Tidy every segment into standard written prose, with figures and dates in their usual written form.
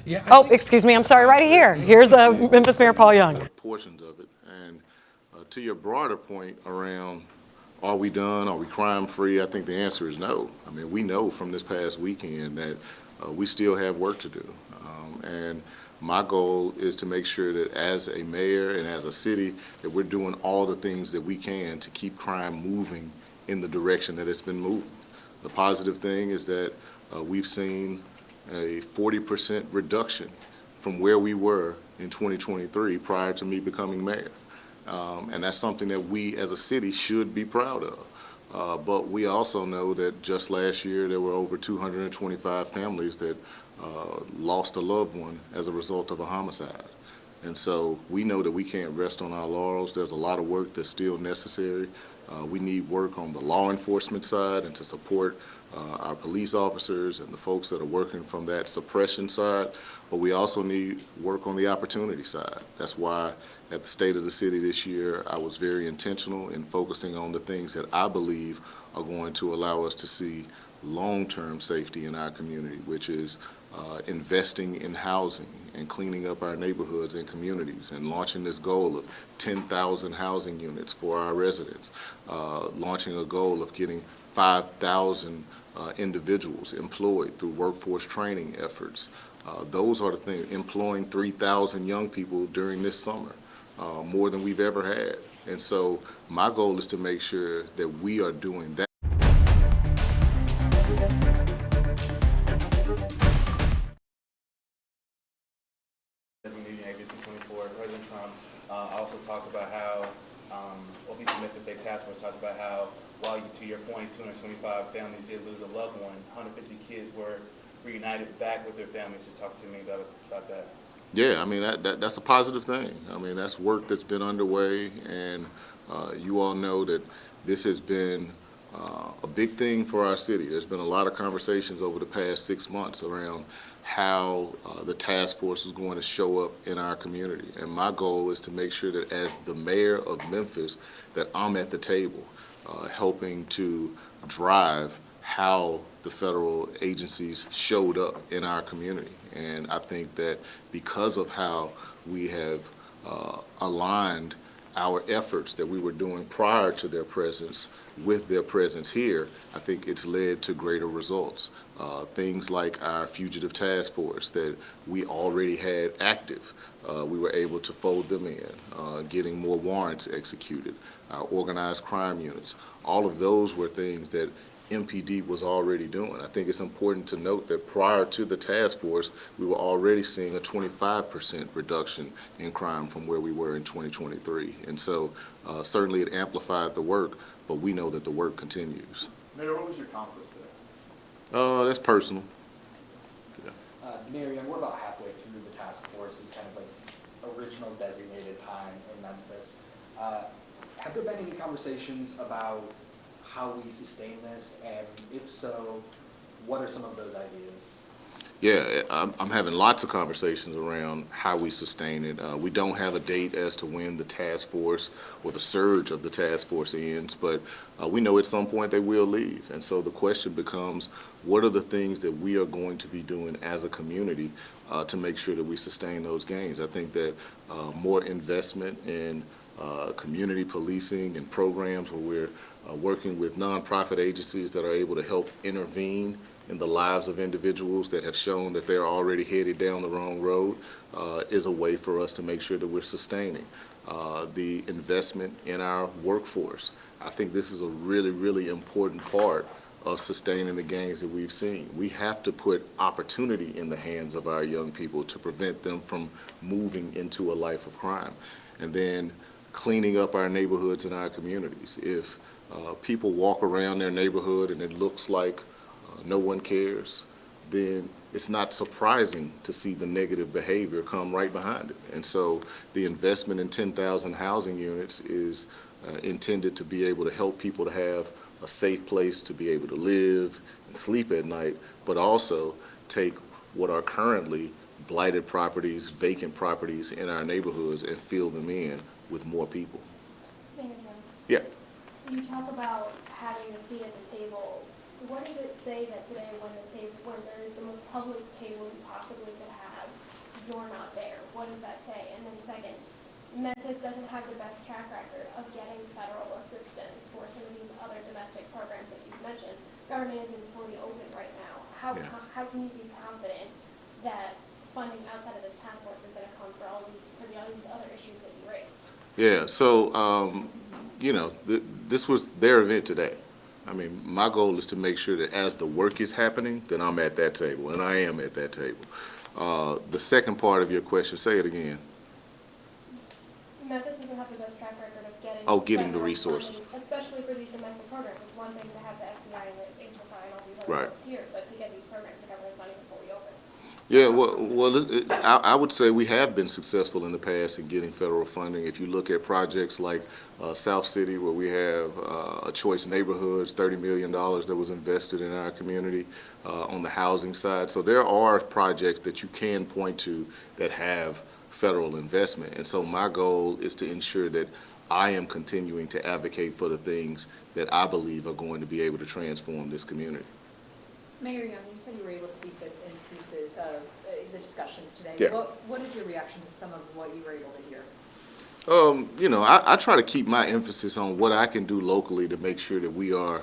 Yeah. Oh, excuse me, I'm sorry, right here. Here's Memphis Mayor Paul Young. Portions of it. And to your broader point around, are we done? Are we crime-free? I think the answer is no. I mean, we know from this past weekend that we still have work to do. And my goal is to make sure that as a mayor and as a city, that we're doing all the things that we can to keep crime moving in the direction that it's been moving. The positive thing is that we've seen a 40% reduction from where we were in 2023 prior to me becoming mayor. And that's something that we as a city should be proud of. But we also know that just last year there were over 225 families that lost a loved one as a result of a homicide. And so we know that we can't rest on our laurels. There's a lot of work that's still necessary. We need work on the law enforcement side and to support our police officers and the folks that are working from that suppression side, but we also need work on the opportunity side. That's why at the State of the City this year, I was very intentional in focusing on the things that I believe are going to allow us to see long-term safety in our community, which is investing in housing and cleaning up our neighborhoods and communities and launching this goal of 10,000 housing units for our residents, launching a goal of getting 5,000 individuals employed through workforce training efforts. Those are the things, employing 3,000 young people during this summer, more than we've ever had. And so my goal is to make sure that we are doing that. President Trump also talked about how, Memphis Safe Task Force talked about how, while to your point, 225 families did lose a loved one, 150 kids were reunited back with their families. Just talk to me about that. Yeah, I mean, that's a positive thing. I mean, that's work that's been underway, and you all know that this has been a big thing for our city. There's been a lot of conversations over the past 6 months around how the task force is going to show up in our community. And my goal is to make sure that as the mayor of Memphis, that I'm at the table helping to drive how the federal agencies showed up in our community. And I think that because of how we have aligned our efforts that we were doing prior to their presence with their presence here, I think it's led to greater results. Things like our fugitive task force that we already had active, we were able to fold them in, getting more warrants executed, our organized crime units. All of those were things that MPD was already doing. I think it's important to note that prior to the task force, we were already seeing a 25% reduction in crime from where we were in 2023. And so certainly it amplified the work, but we know that the work continues. Mayor, what was your conflict there? That's personal. Yeah. Mayor Young, we're about halfway through the task force's kind of like original designated time in Memphis. Have there been any conversations about how we sustain this, and if so, what are some of those ideas? Yeah, I'm having lots of conversations around how we sustain it. We don't have a date as to when the task force or the surge of the task force ends, but we know at some point they will leave. And so the question becomes, what are the things that we are going to be doing as a community to make sure that we sustain those gains? I think that more investment in community policing and programs where we're working with nonprofit agencies that are able to help intervene in the lives of individuals that have shown that they're already headed down the wrong road is a way for us to make sure that we're sustaining. The investment in our workforce. I think this is a really, really important part of sustaining the gains that we've seen. We have to put opportunity in the hands of our young people to prevent them from moving into a life of crime. And then cleaning up our neighborhoods and our communities. If people walk around their neighborhood and it looks like no one cares, then it's not surprising to see the negative behavior come right behind it. And so the investment in 10,000 housing units is intended to be able to help people to have a safe place to be able to live and sleep at night, but also take what are currently blighted properties, vacant properties in our neighborhoods and fill them in with more people. Mayor Yeah. Young, you talk about having a seat at the table. What does it say that today when there is the most public table you possibly could have, you're not there? What does that say? And then second, Memphis doesn't have the best track record of getting federal assistance for some of these other domestic programs that you've mentioned. Government isn't fully open right now. How can you be confident that funding outside of this task force is going to come for all these other issues that you raised? Yeah, so, you know, this was their event today. I mean, my goal is to make sure that as the work is happening, that I'm at that table, and I am at that table. The second part of your question, say it again. Memphis doesn't have the best track record of getting Getting the federal resources. funding, especially for these domestic programs. It's one thing to have the FBI and the HSI and all these other Right. folks here, but to get these programs, the government's not even fully open. Yeah, I would say we have been successful in the past in getting federal funding. If you look at projects like South City, where we have a Choice Neighborhoods, $30 million that was invested in our community on the housing side. So there are projects that you can point to that have federal investment. And so my goal is to ensure that I am continuing to advocate for the things that I believe are going to be able to transform this community. Mayor Young, you said you were able to see bits and pieces of the discussions today. Yeah. What is your reaction to some of what you were able to hear? You know, I try to keep my emphasis on what I can do locally to make sure that we are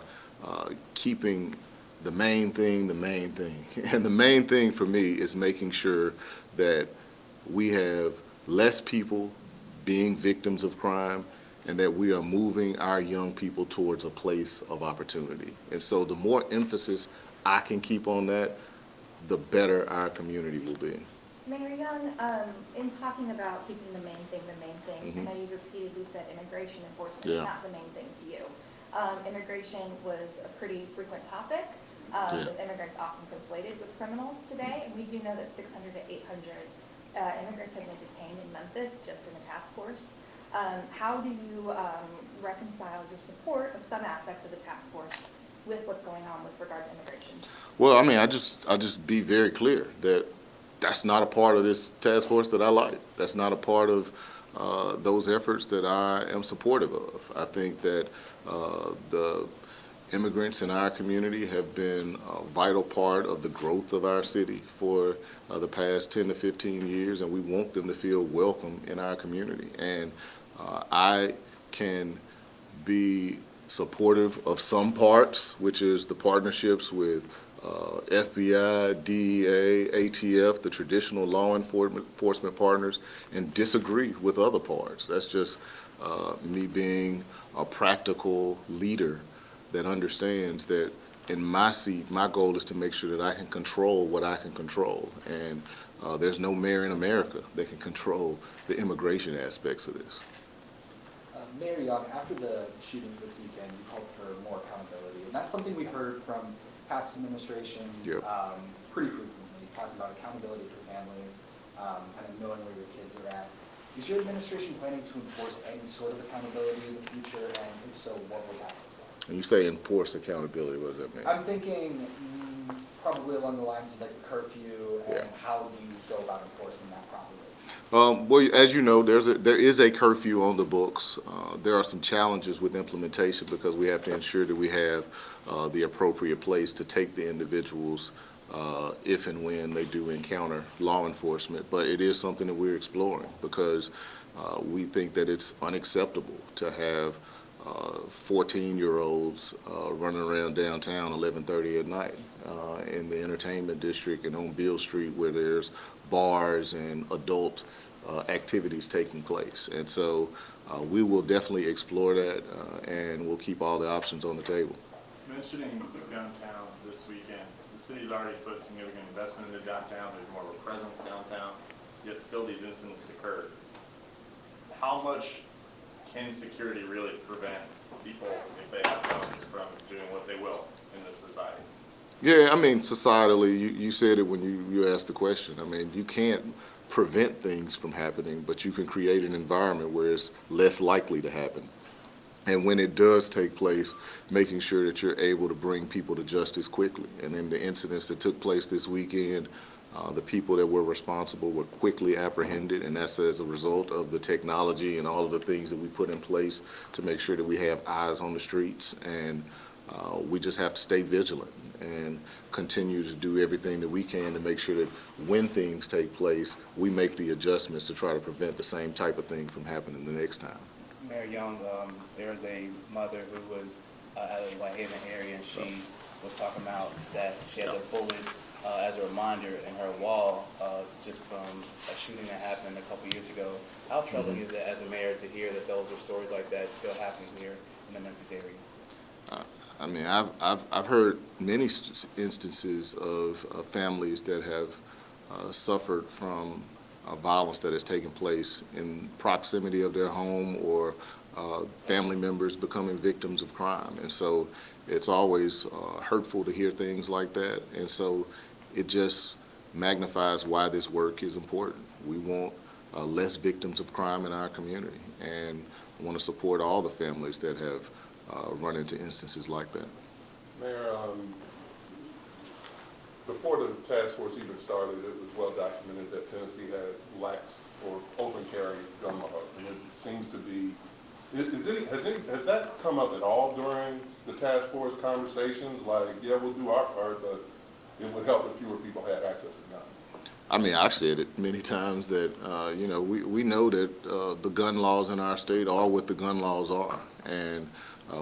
keeping the main thing the main thing. And the main thing for me is making sure that we have less people being victims of crime and that we are moving our young people towards a place of opportunity. And so the more emphasis I can keep on that, the better our community will be. Mayor Young, in talking about keeping the main thing, I know you've repeatedly said immigration enforcement is not the main thing to you. Immigration was a pretty frequent topic, with immigrants often conflated with criminals today, and we do know that 600 to 800 immigrants have been detained in Memphis just in the task force. How do you reconcile your support of some aspects of the task force with what's going on with regard to immigration? Well, I mean, I just be very clear that that's not a part of this task force that I like. That's not a part of those efforts that I am supportive of. I think that the immigrants in our community have been a vital part of the growth of our city for the past 10 to 15 years, and we want them to feel welcome in our community. And I can be supportive of some parts, which is the partnerships with FBI, DEA, ATF, the traditional law enforcement partners, and disagree with other parts. That's just me being a practical leader that understands that in my seat, my goal is to make sure that I can control what I can control. And there's no mayor in America that can control the immigration aspects of this. Mayor Young, after the shootings this weekend, you called for more accountability, and that's something we've heard from past administrations pretty frequently, talking about accountability for families, kind of knowing where your kids are at. Is your administration planning to enforce any sort of accountability in the future, and if so, what would that look like? When you say enforce accountability, what does that mean? I'm thinking probably along the lines of like a curfew, and how do you go about enforcing that properly? Well, as you know, there is a curfew on the books. There are some challenges with implementation because we have to ensure that we have the appropriate place to take the individuals if and when they do encounter law enforcement. But it is something that we're exploring because we think that it's unacceptable to have 14-year-olds running around downtown 11:30 at night in the entertainment district and on Beale Street where there's bars and adult activities taking place. And so we will definitely explore that and we'll keep all the options on the table. Mentioning downtown this weekend, the city's already put significant investment into downtown. There's more of a presence downtown, yet still these incidents occur. How much can security really prevent people, if they have guns, from doing what they will in this society? Yeah, I mean, societally, you said it when you asked the question. I mean, you can't prevent things from happening, but you can create an environment where it's less likely to happen. And when it does take place, making sure that you're able to bring people to justice quickly. And in the incidents that took place this weekend, the people that were responsible were quickly apprehended, and that's as a result of the technology and all of the things that we put in place to make sure that we have eyes on the streets. And we just have to stay vigilant. and continue to do everything that we can to make sure that when things take place, we make the adjustments to try to prevent the same type of thing from happening the next time. Mayor Young, there's a mother who was out of the Whitehaven area, and she was talking about that she had a bullet as a reminder in her wall just from a shooting that happened a couple years ago. How troubling is it as a mayor to hear that those are stories like that still happening here in the Memphis area? I mean, I've heard many instances of families that have suffered from violence that has taken place in proximity of their home, or family members becoming victims of crime. And so it's always hurtful to hear things like that. And so it just magnifies why this work is important. We want less victims of crime in our community, and I want to support all the families that have run into instances like that. Mayor, before the task force even started, it was well documented that Tennessee has lax or open carry gun laws, and it seems to be. Has that come up at all during the task force conversations? Like, yeah, we'll do our part, but it would help if fewer people had access to guns. I mean, I've said it many times that, you know, we know that the gun laws in our state are what the gun laws are. And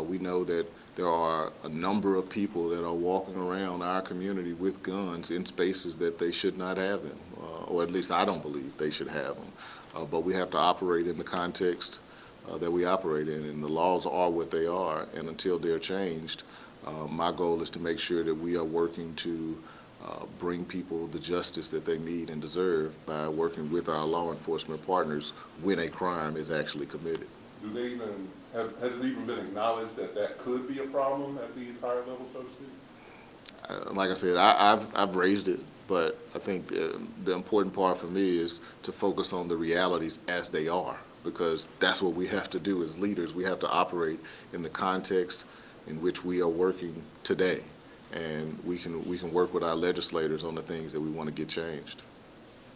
we know that there are a number of people that are walking around our community with guns in spaces that they should not have them, or at least I don't believe they should have them. But we have to operate in the context that we operate in, and the laws are what they are, and until they're changed, my goal is to make sure that we are working to bring people the justice that they need and deserve by working with our law enforcement partners when a crime is actually committed. Do they even, has it even been acknowledged that that could be a problem at these higher levels, so to speak? Like I said, I've raised it, but I think the important part for me is to focus on the realities as they are, because that's what we have to do as leaders. We have to operate in the context in which we are working today, and we can work with our legislators on the things that we want to get changed.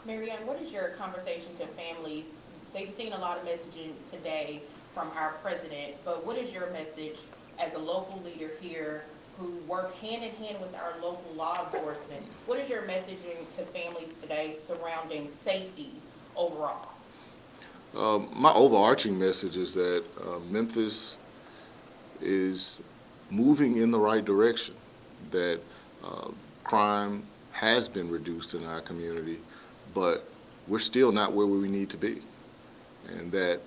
Mary Ann, what is your conversation to families? They've seen a lot of messaging today from our president, but what is your message as a local leader here who work hand in hand with our local law enforcement? What is your messaging to families today surrounding safety overall? My overarching message is that Memphis is moving in the right direction, that crime has been reduced in our community, but we're still not where we need to be, and that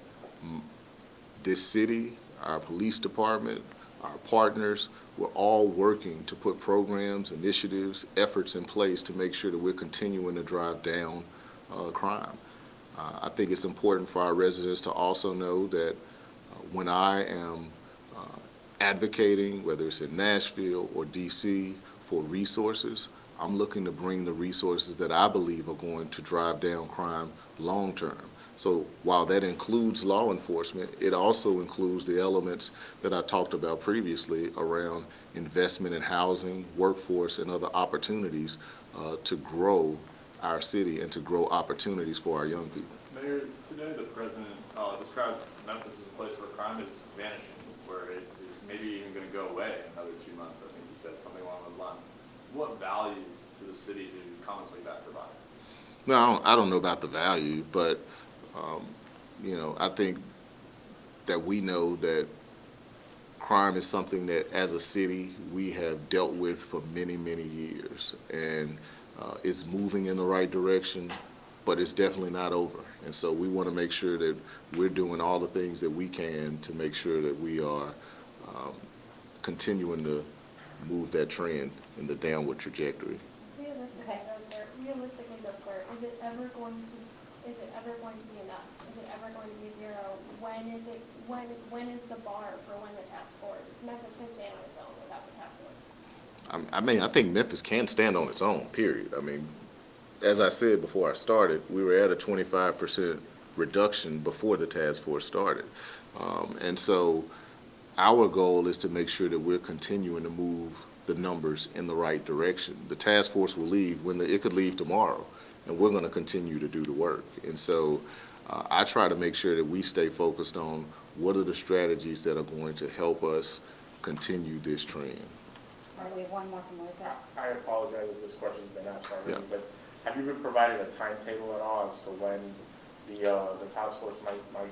this city, our police department, our partners, we're all working to put programs, initiatives, efforts in place to make sure that we're continuing to drive down crime. I think it's important for our residents to also know that when I am advocating, whether it's in Nashville or DC, for resources, I'm looking to bring the resources that I believe are going to drive down crime long term. So while that includes law enforcement, it also includes the elements that I talked about previously around investment in housing, workforce, and other opportunities to grow our city and to grow opportunities for our young people. Mayor, today the president described Memphis as a place where crime is vanishing, where it is maybe even going to go away in another 2 months. I think he said something along those lines. What value to the city do comments like that provide? No, I don't know about the value, but you know, I think that we know that crime is something that as a city we have dealt with for many, many years, and it's moving in the right direction, but it's definitely not over. And so we want to make sure that we're doing all the things that we can to make sure that we are continuing to move that trend in the downward trajectory. Realistically though, sir, is it ever going to be enough? Is it ever going to be zero? When is the bar for when the task force, Memphis can stand on its own without the task force? I mean, I think Memphis can stand on its own, period. I mean, as I said before I started, we were at a 25% reduction before the task force started. And so our goal is to make sure that we're continuing to move the numbers in the right direction. The task force will leave it could leave tomorrow, and we're going to continue to do the work. And so I try to make sure that we stay focused on what are the strategies that are going to help us continue this trend. All right, we have one more from Lucas. I apologize if this question's been asked already, Yeah. but have you been provided a timetable at all as to when the task force might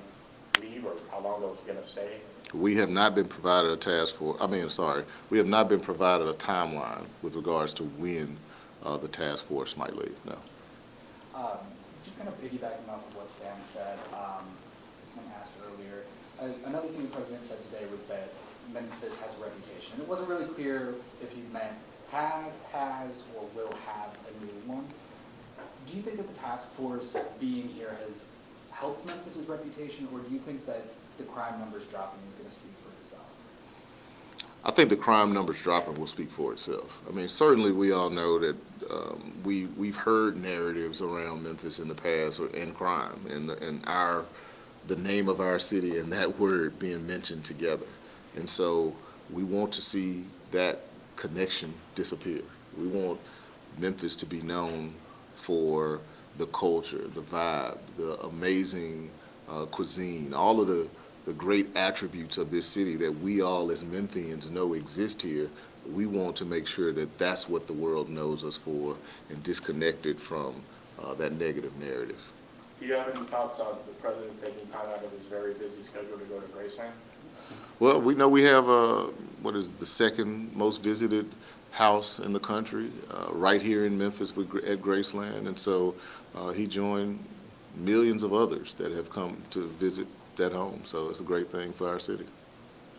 leave, or how long those are gonna stay? We have not been provided a we have not been provided a timeline with regards to when the task force might leave, no. Just kind of piggybacking off of what Sam said, when asked earlier, another thing the president said today was that Memphis has a reputation. And it wasn't really clear if he meant has, or will have a new one. Do you think that the task force being here has helped Memphis's reputation, or do you think that the crime numbers dropping is going to speak for itself? I think the crime numbers dropping will speak for itself. I mean, certainly we all know that we've heard narratives around Memphis in the past and crime and the name of our city and that word being mentioned together. And so we want to see that connection disappear. We want Memphis to be known for the culture, the vibe, the amazing cuisine, all of the great attributes of this city that we all as Memphians know exist here. We want to make sure that that's what the world knows us for and disconnect it from that negative narrative. Do you have any thoughts on the president taking time out of his very busy schedule to go to Graceland? Well, we know we have what is the second most visited house in the country, right here in Memphis at Graceland, and so he joined millions of others that have come to visit that home. So it's a great thing for our city.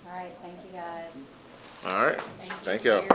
All right, thank you guys. All right, thank y'all.